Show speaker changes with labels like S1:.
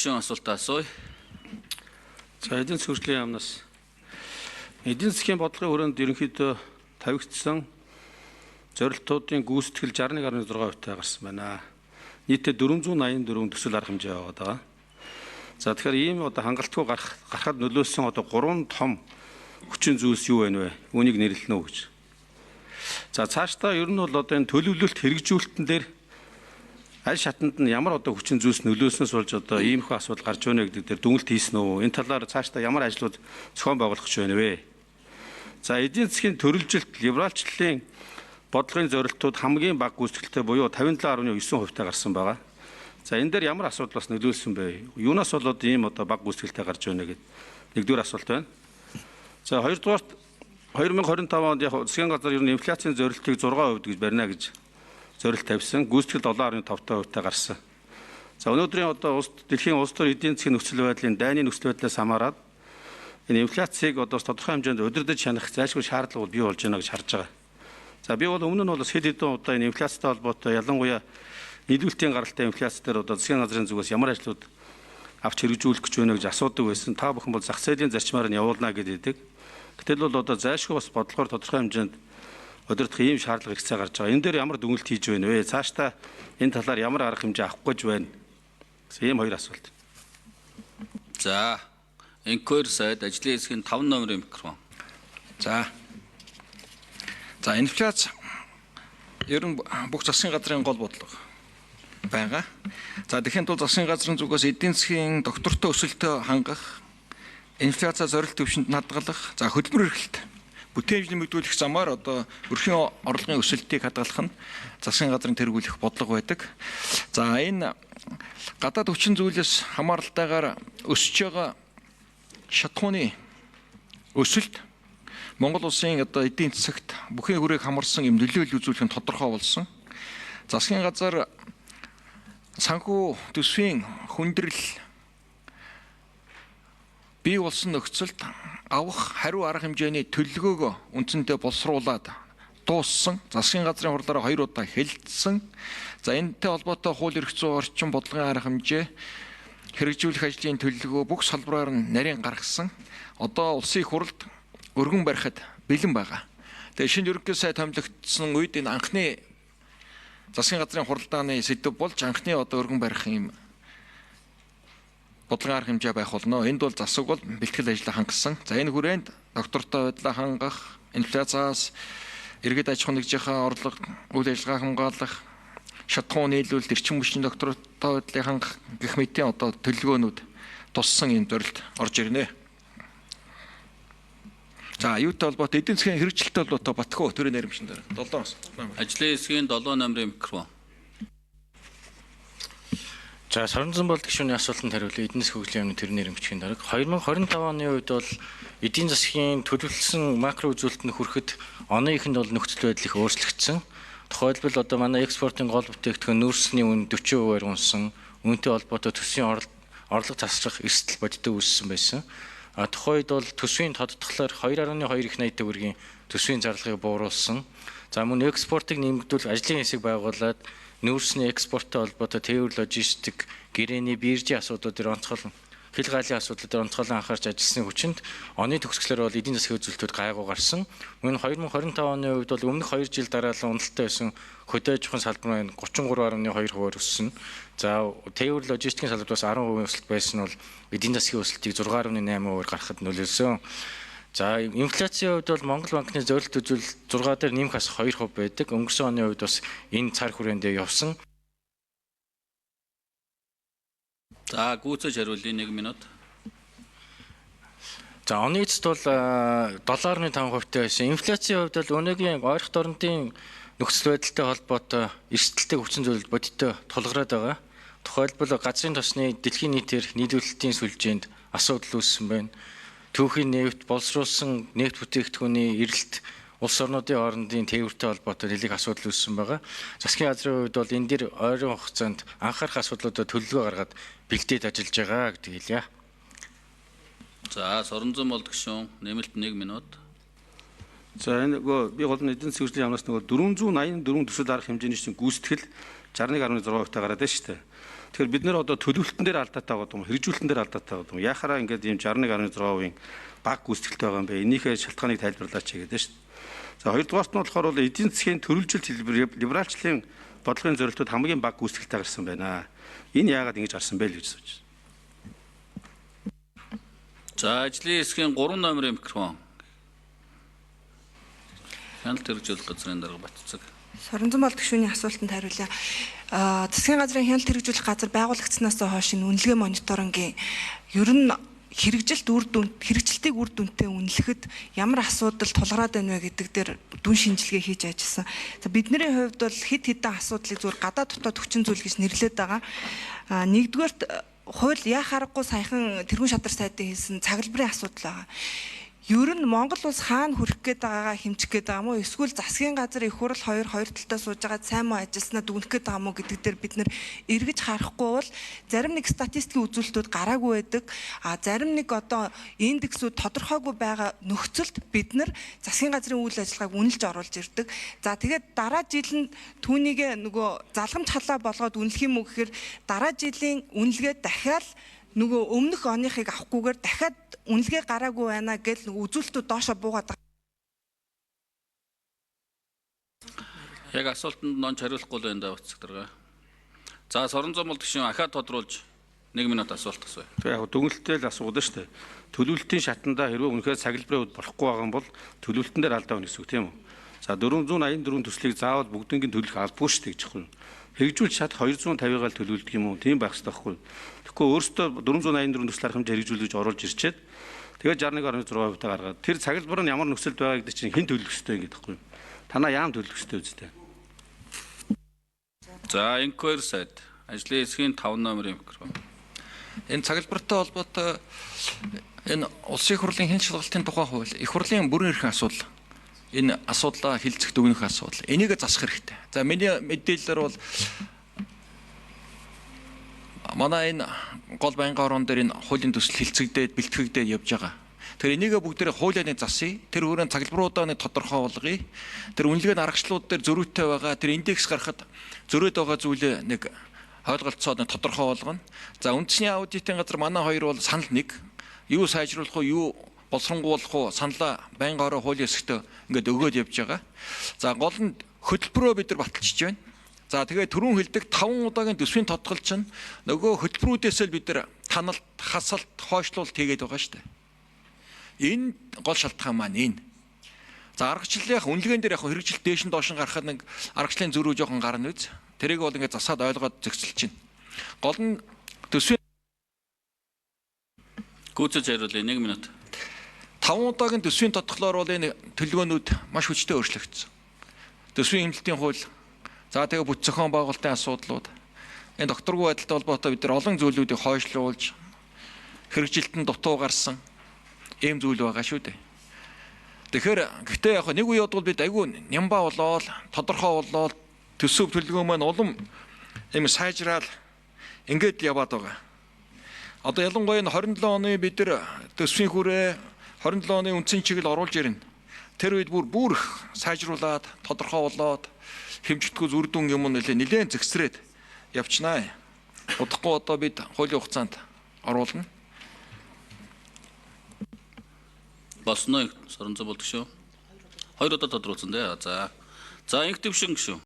S1: Асуулт асууя.
S2: За эдийн засгийн яамнаас эдийн засгийн бодлогын хүрээнд ерөнхийдөө тавигдсан зорилтуудын гүйцэтгэл 61.6% гарсан байна. Нийтдээ 484 төсөл арга хэмжээ яваад байгаа. За тэгэхээр ийм хангалтгүй гарахад нөлөөлсөн 3 том хүчин зүйлс юу вэ? Үүнийг нэрлэнэ үү гэж. За цаашдаа ер нь бол энэ төлөвлөлт хэрэгжүүлэлтэн дээр аль шатанд нь ямар хүчин зүйлс нөлөөснөөс болж иймэрхүү асуудал гарч байна гэдэг дээр дүгнэлт хийсэн үү? Энэ талаар цаашдаа ямар ажлууд зохион байгуулах гэж байна вэ? За эдийн засгийн төрөлжилт либералчлалын бодлогын зорилтууд хамгийн бага гүйцэтгэлтэй буюу 57.9% гарсан байгаа. За энэ дээр ямар асуудал бас нөлөөлсөн бэ? Юунаас болоод ийм бага гүйцэтгэлтэй гарч байна гэдэг нэгдүгээр асуулт байна. За хоёрдугаарт 2025 онд засгийн газар ер нь инфляцийн зорилтыг 6% гэж барина гэж зорилт тавьсан. Гүйцэтгэл 7.5% гарсан. За өнөөдрийн дэлхийн улс төр эдийн засгийн нөхцөл байдлын дайны нөхцөл байдлаас хамаарат энэ инфляцийг тодорхой хэмжээнд удирдах шанах зайлшгүй шаардлага бий болж байна гэж харж байгаа. За би бол өмнө нь бас хэд хэдэн удаа энэ инфляцтай холбоотой ялангуяа нийлүүлэлтийн гаралтай инфляц дээр засгийн газрын зүгээс ямар ажлууд авч хэрэгжүүлэх гэж байна гэж асуудаг байсан. Та бүхэн бол зах зээлийн зарчмаар нь явуулна гэдэг. Гэтэл бол зайлшгүй бас бодлогоор тодорхой хэмжээнд удирдах ийм шаардлага ихсээ гарч байгаа. Энэ дээр ямар дүгнэлт хийж байна вэ? Цаашдаа энэ талаар ямар арга хэмжээ авах гэж байна? Ийм хоёр асуулт.
S1: За Энквер сайд ажлын хэсгийн 5 номерын микрофон.
S3: За инфляц ер нь бүх засгийн газрын гол бодлого байгаа. За тэгэхээр тул засгийн газрын зүгээс эдийн засгийн доктортой өсөлтөө хангах, инфляци зорилт төвшөнд хадгалах, за хөдөлмөр эрхлэлт бүтээн нэмэгдүүлэх замаар өрхийн орлогын өсөлтийг хадгалах нь засгийн газрын тэргүүлэх бодлого байдаг. За энэ гадаад хүчин зүйлээс хамааралтайгаар өсөж байгаа шатхууны өсөлт Монгол улсын эдийн засагт бүхэн хүрээг хамарсан юм нөлөөлөл үзүүлэх нь тодорхой болсон. Засгийн газар санхүү төсвийн хүндрэл бий болсон нөхцөлд авах хариу арга хэмжээний төлөвлөгөөгөө үндсэндээ боловсруулад дууссан. Засгийн газрын хурлаараа 2 удаа хэлэлцсэн. За энэтэй холбоотой хууль эрх зүйн орчин бодлогын арга хэмжээ хэрэгжүүлэх ажлын төлөвлөгөө бүх салбараар нь нарийн гаргасан. Улсын их хурлд өргөн барихад бэлэн байгаа. Тэгээ шинэ ерөнхий сайд томилогдсон үед энэ анхны засгийн газрын хуралдааны сэдэв болж анхны өргөн барих юм бодлогын арга хэмжээ байх болно. Энд бол засаг бол бэлтгэл ажлаа хангасан. За энэ хүрээнд доктортой байдлаа хангах, инфляциас иргэд аж ахуй нэгжийнхээ орлого, үйл ажиллагаа хамгаалах, шатхуун нийлүүлэлт, эрчим хүчний доктортой байдлыг хангах гэх мэтийн төлөвлөгөөнүүд туссан юм зорилт орж ирнэ. За юутай холбоотой эдийн засгийн хэрэгжилттэй холбоотой Батхөө төрийн найрамчин дээр 7.
S1: Ажлын хэсгийн 7 номерын микрофон.
S4: За Соронзон болд гишүүний асуултанд хариулъя. Эдийн засгийн хөгжлийн яамны төрийн нэрмжгийн дарга 2025 оны үед бол эдийн засгийн төлөвлөсөн макро үзүүлэлтэнд хүрэхэд оны эхэнд бол нөхцөл байдал их өөрчлөгдсөн. Тухайлбал манай экспортын гол бүтээгдэхүүн нүүрсний үн 40%-аар унсан. Үүнтэй холбоотой төсвийн орлого тасрах эрсдэл бодиттой үүссэн байсан. Тухайд бол төсвийн тодтглохлоор 2.2 их 80 төгрөгийн төсвийн зарлагыг бууруулсан. За мөн экспортыг нэмэгдүүлэх ажлын хэсэг байгуулад нүүрсний экспорттой холбоотой тээвэр логистик, гэрээний биржийн асуудлуудыг онцгойлон хил гаалын асуудлуудыг онцгойлон анхаарч ажилласан хүчинд оны төгсгөлөөр бол эдийн засгийн үзүүлэлтүүд гайгүй гарсан. Мөн 2025 оны үед бол өмнөх 2 жил дараалан уналттай байсан хөдөө аж ахуйн салбар нь 33.2%-аар өссөн. За тээвэр логистикийн салбараас 10% өсөлт байсан нь бол эдийн засгийн өсөлтийг 6.8%-аар гаргахад нөлөөлсөн. За инфляцийн хувьд бол Монгол банкны зорилт үзүүлэлт 6 дээр нэмэх хас 2% байдаг. Өнгөрсөн оны үед бас энэ цар хүрээндээ явсан.
S1: За гүйцэж хариулъя 1 минут.
S4: За оны эцэст бол 7.5%-тай байсан. Инфляцийн хувьд бол өнөөгийн ойрхон дорнодын нөхцөл байдалтай холбоотой эрсдэлтэй хүчин зүйл бодиттой тулгараад байгаа. Тухайлбал газрын тосны дэлхийн нийтээр нийлүүлэлтийн сүлжээнд асуудал үүссэн байна. Түүхийн нефт, боловсруулсан нефт бүтээгдэхүүний эрэлт улс орнуудын хоорондын тээвэртэй холбоотой нэлээд асуудал үүссэн байгаа. Засгийн газрын хувьд бол энэ дээр ойрын хугацаанд анхаарах асуудлуудад төлөвлөгөө гаргаад бэлдээд ажиллаж байгаа гэдэг хэлье.
S1: За Соронзон болд гишүүн нэмэлт 1 минут.
S2: За энэ би гол нь эдийн засгийн яамнаас 484 төсөл арга хэмжээний чинь гүйцэтгэл 61.6% гараад байна шүү дээ. Тэгэхээр бид нэр одоо төлөвлөлтөн дээр алдаатай байгаа юм, хэрэгжүүлэлтэн дээр алдаатай байгаа юм. Яхаараа ингээд ийм 61.6% бага гүйцэтгэлтэй байгаа юм бэ? Энийхээ шалтгааныг тайлбарлаач гэдэг шүү дээ. За хоёрдугаарт нь болохоор эдийн засгийн төрөлжилт либералчлалын бодлогын зорилтууд хамгийн бага гүйцэтгэлтэй гарсан байна. Энэ яагаад ингэж гарсан бэ л гэж асууж байна.
S1: За ажлын хэсгийн 3 номерын микрофон. Хяналт хэрэгжүүлэх газрын дарга Батцэг.
S5: Соронзон болдог шүүний асуултанд хариулъя. Засгийн газрын хяналт хэрэгжүүлэх газар байгуулагдсанаас хойш энэ үнэлгээ мониторингийн ер нь хэрэгжилтийг үр дүнтэй үнэлэхэд ямар асуудал тулгараад байна вэ гэдэг дээр дүн шинжилгээ хийж ажилласан. За бидний хувьд бол хэд хэдэн асуудлыг зүгээр гадаад дотоод хүчин зүйл гэж нэрлэдэг байгаа. Нэгдүгээрт хууль яа харахгүй саяхан тэргүүн шадар сайдын хэлсэн цаглбарын асуудал байгаа. Ер нь Монгол улс хаана хүрэх гээд байгаагаа хэмжих гээд байгаа мó эсвэл засгийн газар их хурл хоёр талдаа сууж байгаа сайн муу ажилласнаа дүгнэх гээд байгаа мó гэдэг дээр бид нэр эргэж харахгүй бол зарим нэг статистикийн үзүүлэлтүүд гараагүй байдаг. Зарим нэг одоо индексүүд тодорхойгүй байгаа нөхцөлд бид нар засгийн газрын үйл ажиллагааг үнэлж оруулж ирдэг. За тэгээд дараа жилд түүнийг нөгөө залгамж халаа болгоод үнэлэх юм уу гэхээр дараа жилийн үнэлгээ дахиад нөгөө өмнөх оныхыг авахгүйгээр дахиад үнэлгээ гараагүй байна гэж үзүүлэлтүүд доошо буугаад байгаа.
S1: Яг асуултанд нонч хариулахгүй л байна да Батцэг дарга. За Соронзон болдог шүүн ахаад тодруулж 1 минут асуулт асууя.
S2: Тэгээ яг дүнэлттэй л асуудаг шүү дээ. Төлөвлөлтийн шатанда хэрвээ үнэхээр цаглбарын үед болохгүй байгаа юм бол төлөвлөлтөн дээр алдаа байна гэсэн үг тийм үү? За 484 төслийг заавал бүгднийг төлөх албагүй шүү дээ гэж байна. Хэрэгжүүлж чад 250-аар төлөвлөдөг юм уу? Тийм байх хэрэгтэй байхгүй. Тэгэхгүй өөрөөсөө 484 төсөл арга хэмжээ хэрэгжүүлж оруулж ирчээд тэгээд 61.6% гаргаад тэр цаглбар нь ямар нөхцөлд байгаа гэдэг чинь хэн төлөх ёстой юм гэдэг байхгүй. Танаа яам төлөх ёстой үстэй.
S1: За инквайр сайд ажлын хэсгийн 5 номерын микрофон.
S3: Энэ цаглбартай холбоотой энэ улсын их хурлын хэн шалгалтын тухай хууль, их хурлын бүрэн эрхийн асуудал. Энэ асуудлаа хилцэх дүгнэх асуудал. Энийг засах хэрэгтэй. За миний мэдээлэлээр бол манай энэ гол байнгын орон дээр энэ хуулийн төсөл хилцэгдээд бэлтгэгдээд явж байгаа. Тэр энийг бүгдээрээ хуулианы засъя. Тэр өөрөөр цаглбаруудаа нэг тодорхой болгоё. Тэр үнэлгээний аргачлалууд дээр зөрүүтэй байгаа. Тэр индекс гарахад зөрөөд байгаа зүйлээ нэг ойлголцоод тодорхой болгоно. За үндэсний аудитын газар манай хоёр бол санал нэг. Юу сайжруулах уу, юу боловсронгуулах уу саналаа байнгын орон хуулийн хэсэгт ингээд өгөөд явж байгаа. За гол нь хөтөлбөрөө бид нар баталчихж байна. За тэгээд түрүүн хэлдэг 5 удаагийн төсвийн тодголж чинь нөгөө хөтөлбөрүүдээс л бид нар таналт, хасалт, хойшлуулалт хийгээд байгаа шүү дээ. Энэ гол шалтгаан маань энэ. За аргачлалын үнэлгээнд дээр яг хэрэгжилт дээш нь доош нь гарахад нэг аргачлалын зөрүү жоохон гарна үз. Тэрийг бол ингээд засаад ойлгоод зөксөлж чинь. Гол нь төсвийн
S1: Гүйцэж хариулъя 1 минут.
S3: 5 удаагийн төсвийн тодглоор бол энэ төлөвлөгөөнүүд маш хүчтэй өөрчлөгдсөн. Төсвийн хэмнэлтийн хууль, за тэгээ бүт зохион байгуулалтын асуудлууд, энэ докторгүй байдалтай холбоотой бид нар олон зүйлүүдийг хойшлуулж хэрэгжилтэнд дутуу гарсан ийм зүйл байгаа шүү дээ. Тэгэхээр гэхдээ яг нэг үед бол бид айгүй нямбаа болоод тодорхой болоод төсөв төлөвлөгөө маань улам ийм сайжраал ингээд яваад байгаа. Одоо ялангуяа 27 оны бид нар төсвийн хүрээ 27 оны үндсэн чиглэл оруулж ирнэ. Тэр үед бүр их сайжруулад тодорхой болоод хэмжигдэхүй зүрдүн юм нэлээд зэгсрээд явчихнаа. Удахгүй одоо бид хуулийн хугацаанд оруулна.
S1: Болсноо Соронзон болдог шүү. 2 удаа тодруулсан дээ. За инх төвшин гүшүү.